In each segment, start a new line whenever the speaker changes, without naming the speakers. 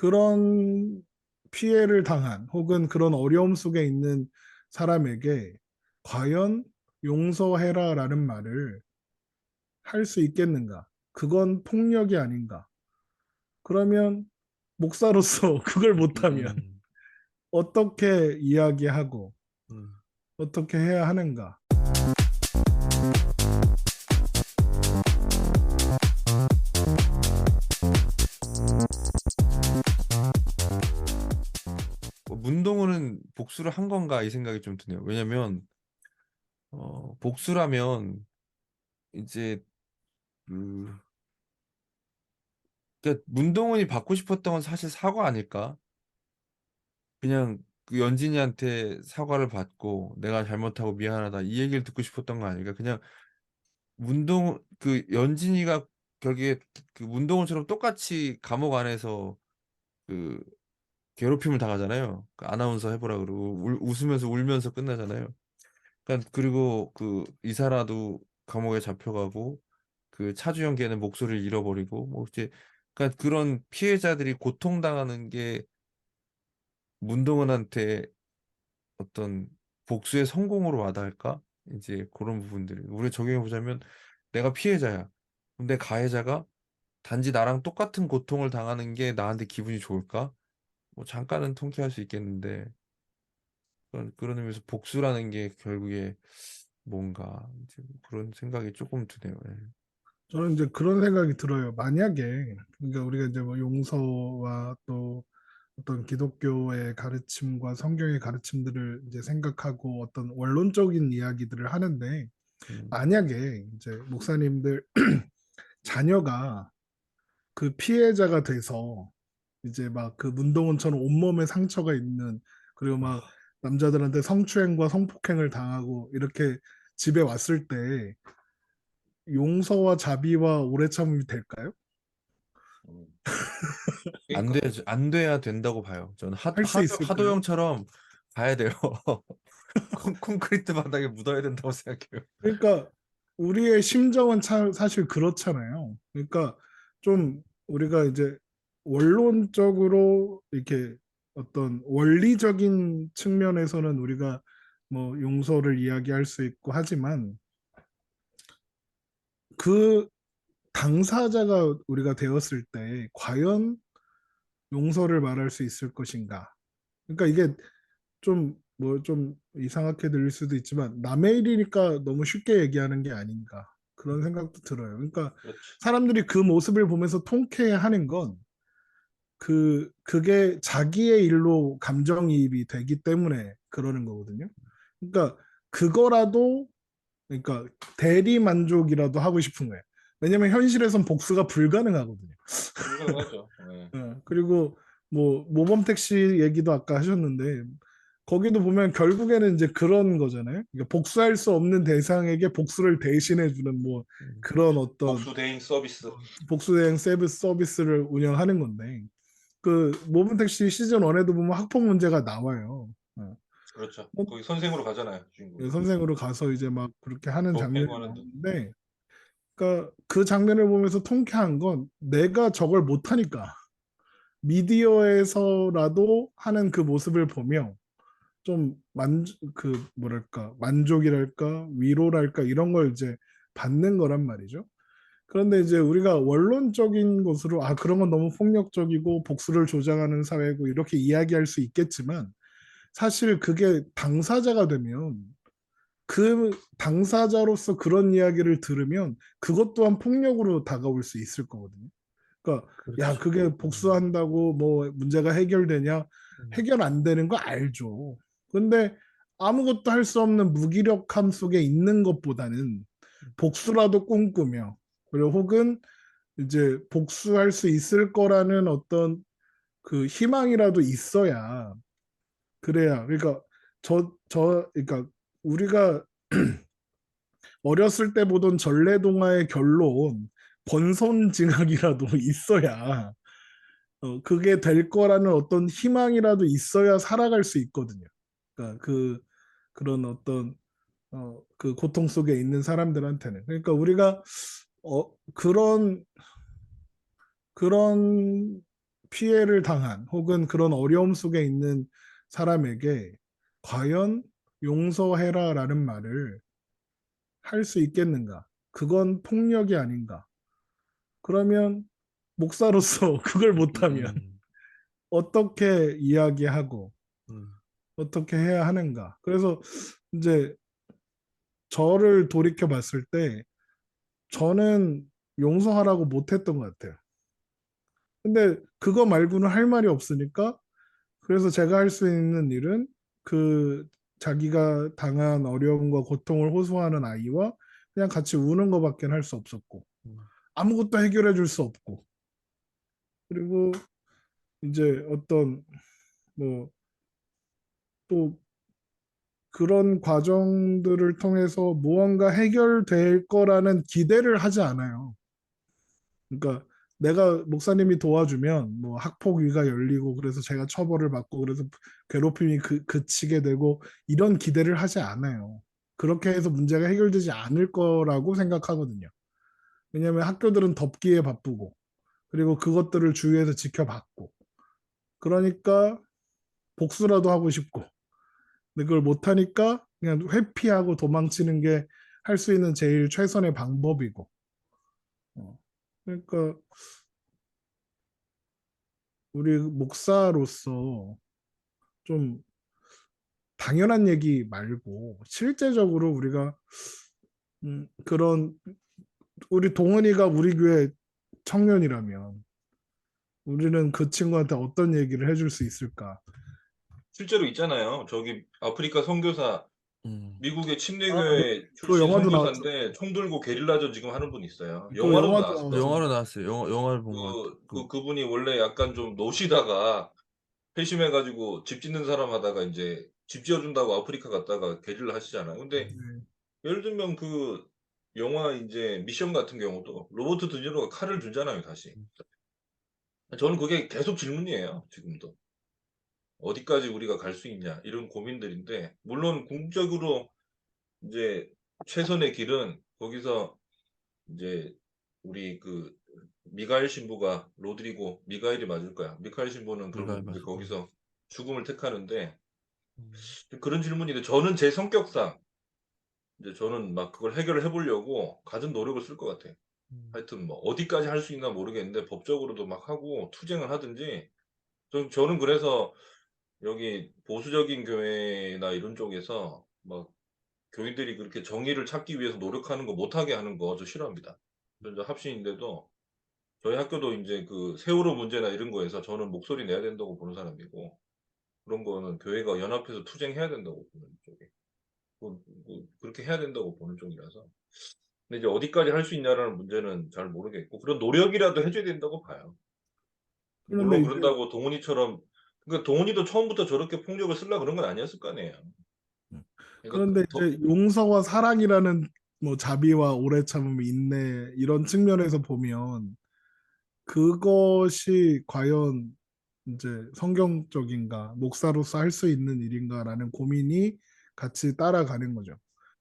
그런 피해를 당한 혹은 그런 어려움 속에 있는 사람에게 과연 용서해라라는 말을 할 수 있겠는가? 그건 폭력이 아닌가? 그러면 목사로서 그걸 못하면
음,
어떻게 이야기하고
음.
어떻게 해야 하는가?
문동은은 복수를 한 건가 이 생각이 좀 드네요. 왜냐면 복수라면 이제 그 그러니까 문동은이 받고 싶었던 건 사실 사과 아닐까? 그냥 그 연진이한테 사과를 받고 내가 잘못하고 미안하다 이 얘기를 듣고 싶었던 거 아닐까? 그냥 그 연진이가 결국에 그 문동은처럼 똑같이 감옥 안에서 그 괴롭힘을 당하잖아요. 그 아나운서 해보라 그러고 웃으면서 울면서 끝나잖아요. 그러니까 그리고 그 이사라도 감옥에 잡혀가고 그 차주연 걔는 목소리를 잃어버리고 뭐 이제 그러니까 그런 피해자들이 고통당하는 게 문동은한테 어떤 복수의 성공으로 와닿을까? 이제 그런 부분들이 우리 적용해 보자면 내가 피해자야. 근데 가해자가 단지 나랑 똑같은 고통을 당하는 게 나한테 기분이 좋을까? 뭐 잠깐은 통쾌할 수 있겠는데 그런 의미에서 복수라는 게 결국에 뭔가 이제 그런 생각이 조금 드네요. 예.
저는 이제 그런 생각이 들어요. 만약에 그러니까 우리가 이제 뭐 용서와 또 어떤 기독교의 가르침과 성경의 가르침들을 이제 생각하고 어떤 원론적인 이야기들을 하는데
음,
만약에 이제 목사님들 자녀가 그 피해자가 돼서 이제 막 그 문동은처럼 온몸에 상처가 있는 그리고 막
아,
남자들한테 성추행과 성폭행을 당하고 이렇게 집에 왔을 때 용서와 자비와 오래 참음이 될까요?
음.
안
그러니까
돼, 안 돼야 된다고 봐요. 저는
할 수 있을까요?
하도영처럼 가야 돼요. 콘크리트 바닥에 묻어야 된다고 생각해요.
그러니까 우리의 심정은 사실 그렇잖아요. 그러니까 좀 우리가 이제 원론적으로 이렇게 어떤 원리적인 측면에서는 우리가 뭐 용서를 이야기할 수 있고 하지만 그 당사자가 우리가 되었을 때 과연 용서를 말할 수 있을 것인가? 그러니까 이게 좀 뭐 좀 이상하게 들릴 수도 있지만 남의 일이니까 너무 쉽게 얘기하는 게 아닌가 그런 생각도 들어요. 그러니까
그렇지.
사람들이 그 모습을 보면서 통쾌해하는 건 그게 자기의 일로 감정이입이 되기 때문에 그러는 거거든요. 그러니까 그거라도 그러니까 대리 만족이라도 하고 싶은 거예요. 왜냐면 현실에선 복수가 불가능하거든요.
불가능하죠. 예.
그리고 뭐 모범택 시 얘기도 아까 하셨는데 거기도 보면 결국에는 이제 그런 거잖아요. 그러니까 복수할 수 없는 대상에게 복수를 대신해 주는 뭐
음,
그런 어떤
복수 대행 서비스.
복수 대행 서비스를 운영하는 건데 그 모범택 시 시즌 1에도 보면 학폭 문제가 나와요.
그렇죠.
뭐
거기 선생으로 가잖아요, 주인공이.
선생으로 가서 이제 막 그렇게 하는 장면이
조폐구하는데.
나오는데 그러니까 그 장면을 보면서 통쾌한 건 내가 저걸 못하니까 미디어에서라도 하는 그 모습을 보며 좀 그 뭐랄까 만족이랄까 위로랄까 이런 걸 이제 받는 거란 말이죠. 그런데 이제 우리가 원론적인 것으로 아 그런 건 너무 폭력적이고 복수를 조장하는 사회고 이렇게 이야기할 수 있겠지만 사실 그게 당사자가 되면 그 당사자로서 그런 이야기를 들으면 그것 또한 폭력으로 다가올 수 있을 거거든요. 그러니까 야
그렇죠.
그게 복수한다고 뭐 문제가 해결되냐?
음,
해결 안 되는 거 알죠. 근데 아무것도 할 수 없는 무기력함 속에 있는 것보다는 복수라도 꿈꾸며 그리고 혹은 이제 복수할 수 있을 거라는 어떤 그 희망이라도 있어야 그래야 그러니까 그러니까 우리가 어렸을 때 보던 전래동화의 결론 번선징악이라도 있어야 그게 될 거라는 어떤 희망이라도 있어야 살아갈 수 있거든요. 그러니까 그런 어떤 그 고통 속에 있는 사람들한테는 그러니까 우리가 그런 피해를 당한 혹은 그런 어려움 속에 있는 사람에게 과연 용서해라라는 말을 할 수 있겠는가? 그건 폭력이 아닌가? 그러면 목사로서 그걸 못하면
음,
어떻게 이야기하고
음,
어떻게 해야 하는가? 그래서 이제 저를 돌이켜 봤을 때 저는 용서하라고 못했던 것 같아요. 근데 그거 말고는 할 말이 없으니까 그래서 제가 할 수 있는 일은 그 자기가 당한 어려움과 고통을 호소하는 아이와 그냥 같이 우는 것밖에 할 수 없었고
음,
아무것도 해결해 줄 수 없고 그리고 이제 어떤 뭐 또 그런 과정들을 통해서 무언가 해결될 거라는 기대를 하지 않아요. 그러니까 내가 목사님이 도와주면 뭐 학폭위가 열리고 그래서 제가 처벌을 받고 그래서 괴롭힘이 그치게 되고 이런 기대를 하지 않아요. 그렇게 해서 문제가 해결되지 않을 거라고 생각하거든요. 왜냐하면 학교들은 덮기에 바쁘고 그리고 그것들을 주위에서 지켜봤고 그러니까 복수라도 하고 싶고 근데 그걸 못하니까 그냥 회피하고 도망치는 게 할 수 있는 제일 최선의 방법이고 그러니까 우리 목사로서 좀 당연한 얘기 말고 실제적으로 우리가 그런 우리 동은이가 우리 교회 청년이라면 우리는 그 친구한테 어떤 얘기를 해줄 수 있을까?
실제로 있잖아요. 저기 아프리카 선교사
음.
미국의
아, 네.
침례교회
그거
출신
영화도 나왔죠.
선교사인데 총 들고 게릴라전 지금 하는 분 있어요.
그거
영화로도
영화도
나왔을 거예요.
나왔잖아요.
영화로 나왔어요. 영화를 본 것 같아.
그분이 원래 약간 좀 노시다가 회심해가지고 집 짓는 사람 하다가 이제 집 지어준다고 아프리카 갔다가 게릴라 하시잖아요. 근데
네.
예를 들면 그 영화 이제 미션 같은 경우도 로버트 드니로가 칼을 들잖아요, 다시. 저는 그게 계속 질문이에요, 지금도. 어디까지 우리가 갈 수 있냐, 이런 고민들인데, 물론 궁극적으로 이제 최선의 길은 거기서 이제 우리 그 미가엘 신부가 로드리고 미가엘이 맞을 거야. 미카엘 신부는
미가엘
결국 이제
맞아.
거기서 죽음을 택하는데
음.
그런 질문인데 저는 제 성격상 이제 저는 막 그걸 해결을 해보려고 갖은 노력을 쓸 것 같아요.
음.
하여튼 뭐 어디까지 할 수 있나 모르겠는데 법적으로도 막 하고 투쟁을 하든지 저는 그래서 여기 보수적인 교회나 이런 쪽에서 막 교인들이 그렇게 정의를 찾기 위해서 노력하는 거 못하게 하는 거 저 싫어합니다. 저 이제 합신인데도 저희 학교도 인제 그 세월호 문제나 이런 거에서 저는 목소리 내야 된다고 보는 사람이고 그런 거는 교회가 연합해서 투쟁해야 된다고 보는 쪽에 그렇게 해야 된다고 보는 쪽이라서. 근데 이제 어디까지 할 수 있냐라는 문제는 잘 모르겠고 그런 노력이라도 해 줘야 된다고 봐요.
그런데
물론
이제
그런다고 동훈이처럼 그러니까 동훈이도 처음부터 저렇게 폭력을 쓰려고 그런 건 아니었을 거 아니에요. 그러니까
그런데 이제 용서와 사랑이라는 뭐 자비와 오래 참음, 인내 이런 측면에서 보면 그것이 과연 이제 성경적인가, 목사로서 할 수 있는 일인가라는 고민이 같이 따라가는 거죠.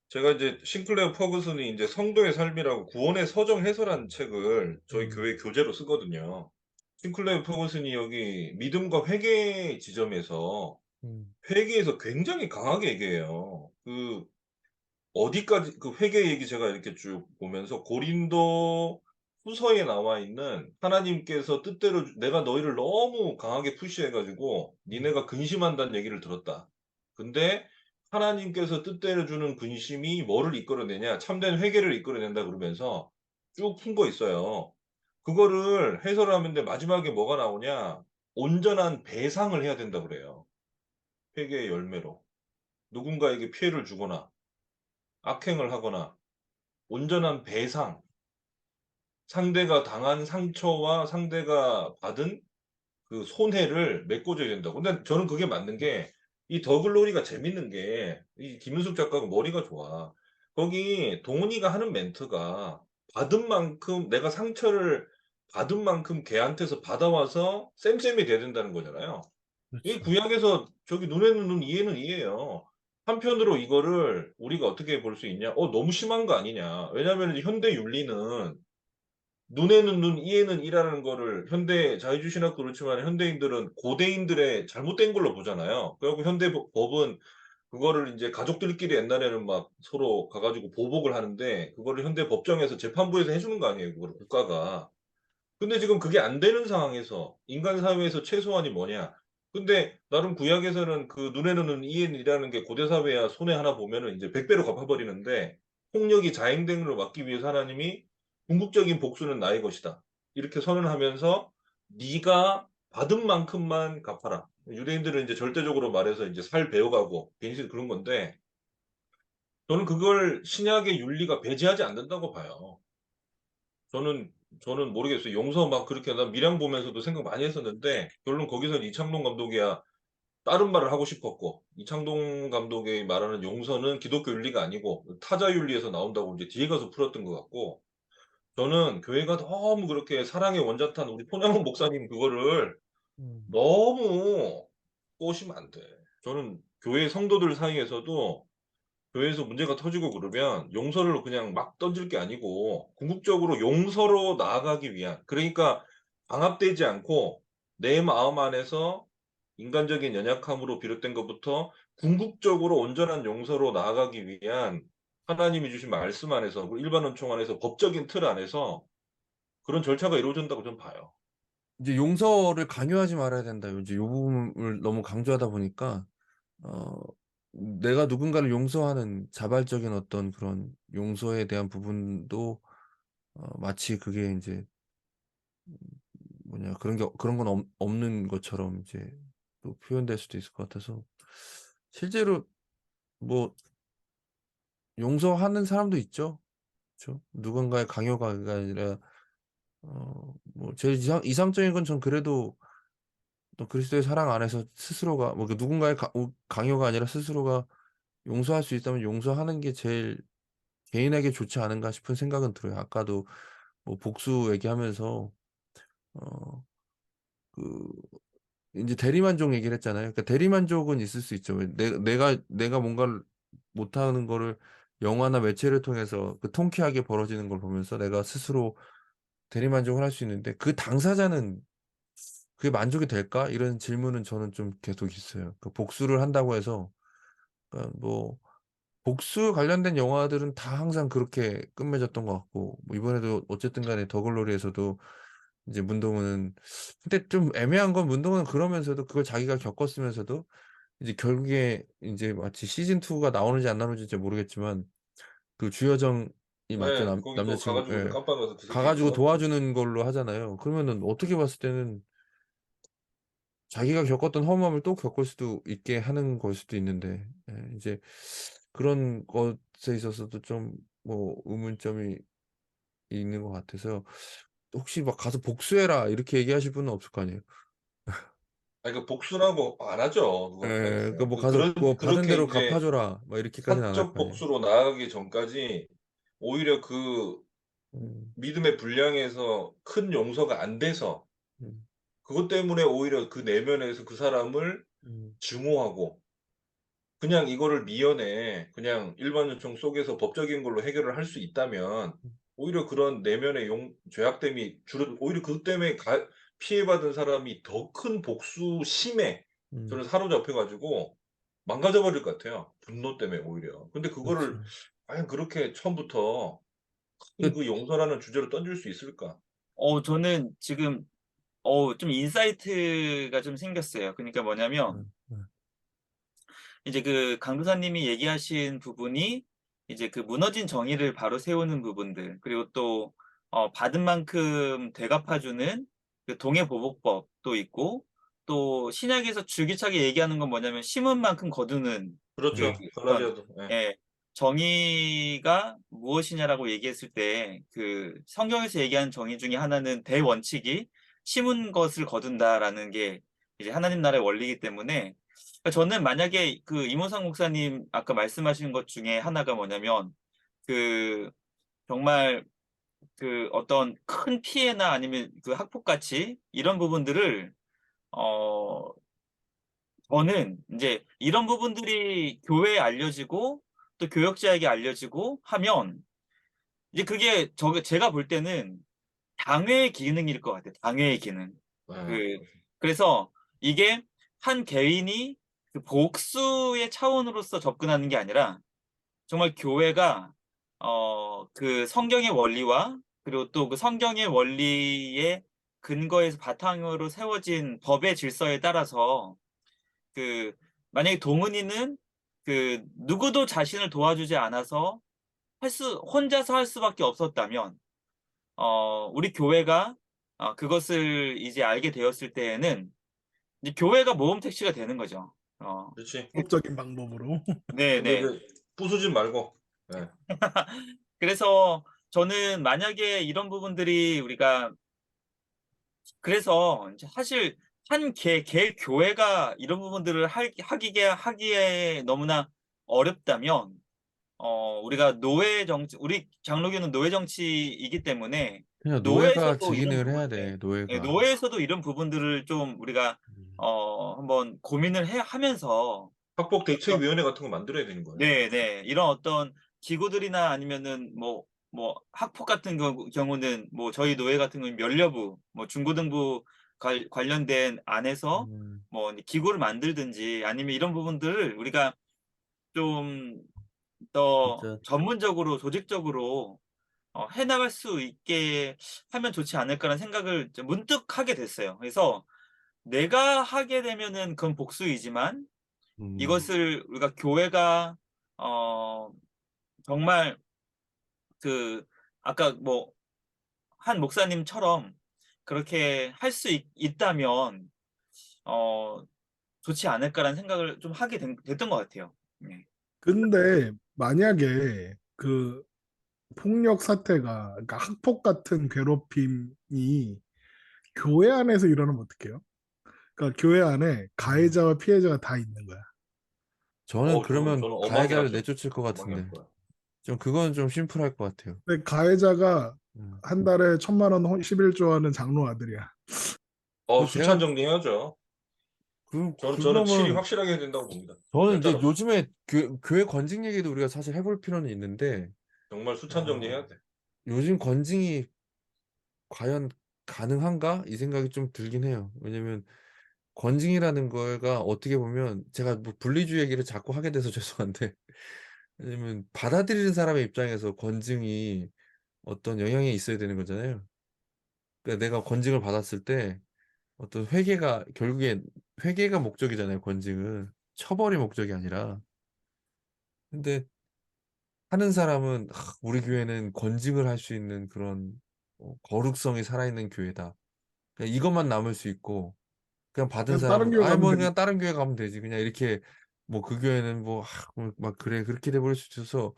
제가 이제 싱클레어 퍼거슨이 인제 성도의 삶이라고 구원의 서정 해설한 책을 저희
음,
교회 교재로 쓰거든요. 싱클레어 퍼거슨이 여기 믿음과 회개 지점에서
음.
회개에서 굉장히 강하게 얘기해요. 어디까지 그 회개 얘기 제가 이렇게 쭉 보면서 고린도 후서에 나와 있는 하나님께서 뜻대로 내가 너희를 너무 강하게 푸시해 가지고 니네가 근심한다는 얘기를 들었다. 근데 하나님께서 뜻대로 주는 근심이 뭐를 이끌어내냐? 참된 회개를 이끌어낸다 그러면서 쭉 푼 거 있어요. 그거를 해설을 하는데 마지막에 뭐가 나오냐? 온전한 배상을 해야 된다 그래요. 회개의 열매로. 누군가에게 피해를 주거나 악행을 하거나 온전한 배상, 상대가 당한 상처와 상대가 받은 그 손해를 메꿔줘야 된다고. 근데 저는 그게 맞는 게 이 더 글로리가 재밌는 게 이 김윤숙 작가가 머리가 좋아. 거기 동훈이가 하는 멘트가 받은 만큼 내가 상처를 받은 만큼 걔한테서 받아와서 쌤쌤이 돼야 된다는 거잖아요. 이
그렇죠.
구약에서 저기 눈에는 눈 이해는 이해해요. 한편으로 이거를 우리가 어떻게 볼 수 있냐? 너무 심한 거 아니냐? 왜냐하면 현대 윤리는 눈에는 눈, 이에는 이라는 거를 현대 자유주의신학도 그렇지만 현대인들은 고대인들의 잘못된 걸로 보잖아요. 그리고 현대 법은 그거를 이제 가족들끼리 옛날에는 막 서로 가가지고 보복을 하는데 그거를 현대 법정에서 재판부에서 해주는 거 아니에요, 그거를 국가가. 근데 지금 그게 안 되는 상황에서 인간 사회에서 최소한이 뭐냐? 근데 나름 구약에서는 그 눈에는 눈, 이에는 이라는 게 고대 사회야 손해 하나 보면은 이제 100배로 갚아버리는데 폭력이 자행되는 걸 막기 위해서 하나님이 궁극적인 복수는 나의 것이다. 이렇게 선언하면서 네가 받은 만큼만 갚아라. 유대인들은 이제 절대적으로 말해서 이제 살 배워가고 괜시 그런 건데 저는 그걸 신약의 윤리가 배제하지 않는다고 봐요. 저는 저는 모르겠어요. 용서 막 그렇게 난 밀양 보면서도 생각 많이 했었는데 결론 거기서는 이창동 감독이야 다른 말을 하고 싶었고 이창동 감독이 말하는 용서는 기독교 윤리가 아니고 타자 윤리에서 나온다고 이제 뒤에 가서 풀었던 것 같고 저는 교회가 너무 그렇게 사랑의 원자탄 우리 손양원 목사님 그거를
음.
너무 꼬시면 안 돼. 저는 교회 성도들 사이에서도 교회에서 문제가 터지고 그러면 용서를 그냥 막 던질 게 아니고 궁극적으로 용서로 나아가기 위한 그러니까 방합되지 않고 내 마음 안에서 인간적인 연약함으로 비롯된 것부터 궁극적으로 온전한 용서로 나아가기 위한 하나님이 주신 말씀 안에서 그 일반 원총 안에서 법적인 틀 안에서 그런 절차가 이루어진다고 저는 봐요.
이제 용서를 강요하지 말아야 된다. 이제 요 부분을 너무 강조하다 보니까 어, 내가 누군가를 용서하는 자발적인 어떤 그런 용서에 대한 부분도 마치 그게 이제 뭐냐 그런 건 없는 것처럼 이제 또 표현될 수도 있을 것 같아서 실제로 뭐 용서하는 사람도 있죠. 그렇죠? 누군가의 강요가 아니라 뭐 제일 이상적인 건 전 그래도 또 그리스도의 사랑 안에서 스스로가 뭐 그 누군가의 강요가 아니라 스스로가 용서할 수 있다면 용서하는 게 제일 개인에게 좋지 않은가 싶은 생각은 들어요. 아까도 뭐 복수 얘기하면서 어 그 인제 대리만족 얘기를 했잖아요. 그러니까 대리만족은 있을 수 있죠. 왜 내가 뭔가를 못하는 거를 영화나 매체를 통해서 그 통쾌하게 벌어지는 걸 보면서 내가 스스로 대리만족을 할 수 있는데 그 당사자는 '그게 만족이 될까?' 이런 질문은 저는 좀 계속 있어요. 그 복수를 한다고 해서 그러니까 뭐 복수 관련된 영화들은 다 항상 그렇게 끝맺었던 것 같고 뭐 이번에도 어쨌든 간에 더 글로리에서도 이제 문동은은 근데 좀 애매한 건 문동은은 그러면서도 그걸 자기가 겪었으면서도 이제 결국에 인제 마치 시즌 2가 나오는지 안 나오는지 잘 모르겠지만 그 주여정이 맡은
예. 거기 또 가
남자친구
가지고
예
깜빡 가서 그
가
새끼
가지고
도와주고
도와주는 걸로 하잖아요. 그러면은 어떻게 봤을 때는 자기가 겪었던 허무함을 또 겪을 수도 있게 하는 걸 수도 있는데 이제 그런 것에 있어서도 좀 뭐 의문점이 있는 것 같아서 혹시 막 "가서 복수해라." 이렇게 얘기하실 분은 없을 거 아니에요.
아니 그 복수라고 안 하죠, 누구한테.
그러니까 뭐
그
"가서 뭐 받은
그렇게
대로
인제
갚아 줘라." 막 이렇게까지는 안 할
사적
거 아니에요.
복수로 나아가기 전까지 오히려 그
음.
믿음의 분량에서 큰 용서가 안 돼서
음.
그것 때문에 오히려 그 내면에서 그 사람을
음.
증오하고 그냥 이거를 미연에 그냥 일반 요청 속에서 법적인 걸로 해결을 할 수 있다면
음.
오히려 그런 내면의 죄악됨이 줄어 오히려 그것 때문에 피해받은 사람이 더 큰 복수심에
음.
저는 사로잡혀 가지고 망가져 버릴 것 같아요, 분노 때문에 오히려. 근데 그거를
그렇죠.
과연 그렇게 처음부터 큰
그
그 용서라는 주제로 던질 수 있을까?
저는 지금 좀 인사이트가 좀 생겼어요. 그러니까 뭐냐면 이제 그 강도사님이 얘기하신 부분이 이제 그 무너진 정의를 바로 세우는 부분들, 그리고 또 받은 만큼 되갚아주는 그 동해보복법도 있고, 또 신약에서 줄기차게 얘기하는 건 뭐냐면 심은 만큼 거두는 그
그렇죠.
어떤
갈라디아도 예.
예, 정의가 무엇이냐라고 얘기했을 때 그 성경에서 얘기하는 정의 중에 하나는 대원칙이 심은 것을 거둔다라는 게 이제 하나님 나라의 원리이기 때문에, 그러니까 저는 만약에 그 이모상 목사님 아까 말씀하신 것 중에 하나가 뭐냐면 그 정말 그 어떤 큰 피해나 아니면 그 학폭같이 이런 부분들을 어 저는 이제 이런 부분들이 교회에 알려지고 또 교역자에게 알려지고 하면 이제 그게 제가 볼 때는 당회의 기능일 것 같아요. 당회의 기능.
아,
그래서 이게 한 개인이 그 복수의 차원으로서 접근하는 게 아니라 정말 교회가 그 성경의 원리와 그리고 또 그 성경의 원리의 근거에서 바탕으로 세워진 법의 질서에 따라서 그 만약에 동은이는 그 누구도 자신을 도와주지 않아서 혼자서 할 수밖에 없었다면 우리 교회가 그것을 이제 알게 되었을 때에는 이제 교회가 모범 택시가 되는 거죠.
그렇지.
법적인 방법으로.
근데
네네.
이제 부수진 말고. 네.
그래서 저는 만약에 이런 부분들이 우리가 그래서 이제 사실 한 개 교회가 이런 부분들을 하기에 너무나 어렵다면 우리가 노예 정치, 우리 장로교는 노예 정치이기 때문에
그냥 노예가
노예에서도 이런
증인을 해야
부분들,
돼, 노예가.
노예에서도 이런 부분들을 좀 우리가
음.
한번 고민을 하면서
학폭
어떤
대책위원회 같은 거 만들어야 되는 거예요.
네. 이런 어떤 기구들이나 아니면은 뭐 학폭 같은 경우는 뭐 저희 노예 같은 경우는 면려부, 뭐 중고등부 관련된 안에서
음,
뭐 기구를 만들든지 아니면 이런 부분들을 우리가 좀 더
진짜
전문적으로 조직적으로 해나갈 수 있게 하면 좋지 않을까라는 생각을 좀 문득 하게 됐어요. 그래서 내가 하게 되면은 그건 복수이지만
음,
이것을 우리가 교회가 어 정말 그 아까 뭐 한 목사님처럼 그렇게 할 수 있다면 어 '좋지 않을까.'라는 생각을 좀 하게 됐던 것 같아요. 네.
근데 만약에 그 폭력 사태가, 그러니까 학폭 같은 괴롭힘이 교회 안에서 일어나면 어떡해요? 그러니까 교회 안에
음.
가해자와 피해자가 다 있는 거야.
저는 그러면
저는
가해자를
엄하게
내쫓을 것
할
같은데,
거야.
좀 그건 좀 심플할 것 같아요.
근데 가해자가
음.
한 달에 1,000만 원 11조 하는 장로 아들이야.
그
수찬
제가
정리해야죠. 저는 칠이
그러면
확실하게 해야 된다고 봅니다.
저는 이제
날짜로서.
요즘에 교회 건징 얘기도 우리가 사실 해볼 필요는 있는데,
정말 수찬
어,
정리해야 돼.
요즘 건징이 과연 가능한가? 이 생각이 좀 들긴 해요. 왜냐면 건징이라는 거가 어떻게 보면 제가 뭐 분리주의 얘기를 자꾸 하게 돼서 죄송한데, 왜냐면 받아들이는 사람의 입장에서 건징이 어떤 영향이 있어야 되는 거잖아요. 그러니까 내가 건징을 받았을 때 어떤 결국엔 회개가 목적이잖아요, 건징은. 처벌이 목적이 아니라. 근데 하는 사람은 우리 교회는 건징을 할 수 있는 그런 거룩성이 살아있는 교회다. 그냥 이것만 남을 수 있고, 그냥 받은
그냥 다른
사람은
교회 가면
뭐
되니까.
그냥 다른 교회 가면 되지. 그냥 이렇게 뭐 그 교회는 막 그래 그렇게 돼버릴 수 있어서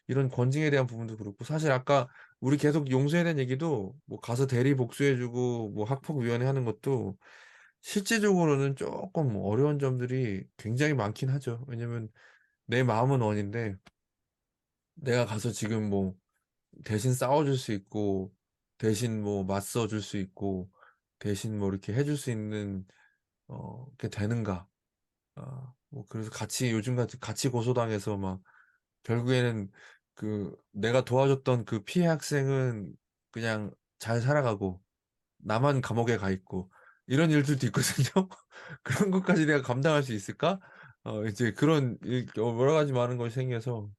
이런 권징에 대한 부분도 그렇고, 사실 아까 우리 계속 용서에 대한 얘기도 뭐 가서 대리 복수해주고 뭐 학폭위원회 하는 것도 실제적으로는 조금 어려운 점들이 굉장히 많긴 하죠. 왜냐면 내 마음은 원인데 내가 가서 지금 뭐 대신 싸워줄 수 있고, 대신 뭐 맞서줄 수 있고, 대신 뭐 이렇게 해줄 수 있는 게 되는가. 뭐 그래서 요즘 같이 고소당해서 막 결국에는 내가 도와줬던 그 피해 학생은 그냥 잘 살아가고 나만 감옥에 가 있고 이런 일들도 있거든요. 그런 것까지 내가 감당할 수 있을까? 이제 그런 여러 가지 많은 것이 생겨서